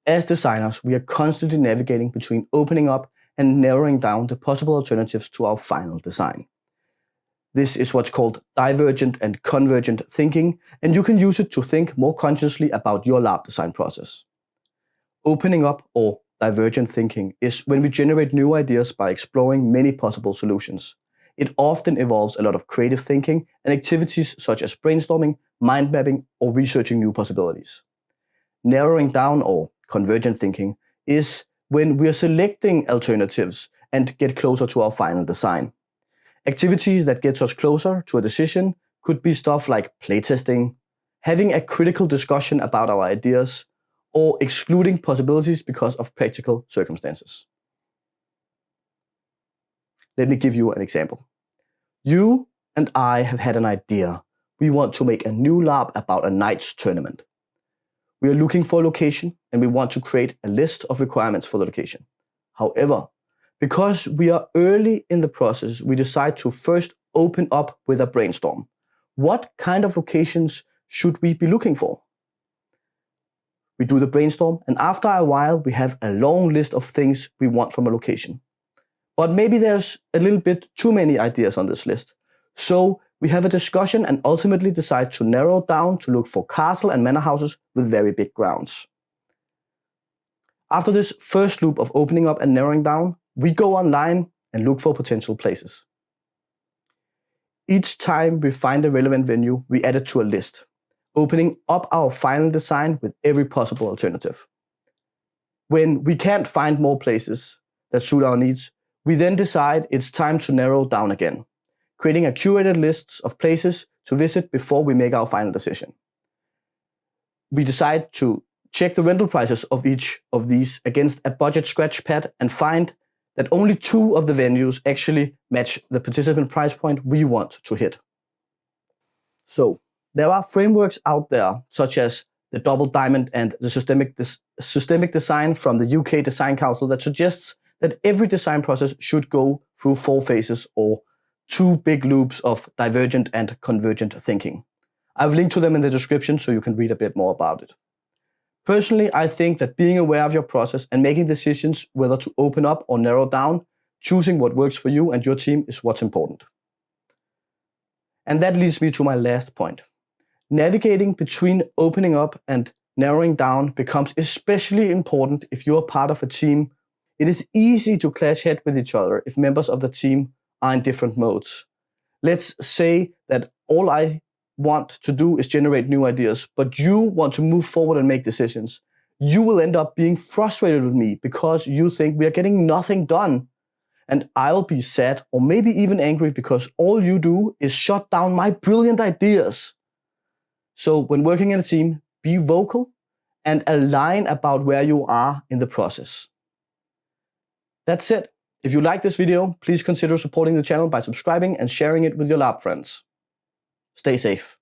As designers, we are constantly navigating between opening up and narrowing down the possible alternatives to our final design. This is what's called divergent and convergent thinking, and you can use it to think more consciously about your Larp design process. Opening up or divergent thinking is when we generate new ideas by exploring many possible solutions. It often involves a lot of creative thinking and activities such as brainstorming, mind mapping, or researching new possibilities. Narrowing down or convergent thinking is when we are selecting alternatives and get closer to our final design. Activities that get us closer to a decision could be stuff like playtesting, having a critical discussion about our ideas, or excluding possibilities because of practical circumstances. Let me give you an example. You and I have had an idea. We want to make a new Larp about a Knights tournament. We are looking for a location and we want to create a list of requirements for the location. However, because we are early in the process, we decide to first open up with a brainstorm. What kind of locations should we be looking for? We do the brainstorm, and after a while, we have a long list of things we want from a location. But maybe there's a little bit too many ideas on this list. So we have a discussion and ultimately decide to narrow down to look for castle and manor houses with very big grounds. After this first loop of opening up and narrowing down, we go online and look for potential places. Each time we find the relevant venue, we add it to a list, opening up our final design with every possible alternative. When we can't find more places that suit our needs, we then decide it's time to narrow down again, creating a curated list of places to visit before we make our final decision. We decide to check the rental prices of each of these against a budget scratch pad and find that only 2 of the venues actually match the participant price point we want to hit. So there are frameworks out there such as the Double Diamond and the Systemic Design from the UK Design Council that suggests that every design process should go through 4 phases or 2 big loops of divergent and convergent thinking. I've linked to them in the description so you can read a bit more about it. Personally, I think that being aware of your process and making decisions whether to open up or narrow down, choosing what works for you and your team is what's important. And that leads me to my last point. Navigating between opening up and narrowing down becomes especially important if you're part of a team. It is easy to clash heads with each other if members of the team are in different modes. Let's say that all I want to do is generate new ideas, but you want to move forward and make decisions. You will end up being frustrated with me because you think we are getting nothing done. And I'll be sad or maybe even angry because all you do is shut down my brilliant ideas. So when working in a team, be vocal and align about where you are in the process. That's it. If you like this video, please consider supporting the channel by subscribing and sharing it with your Larp friends. Stay safe.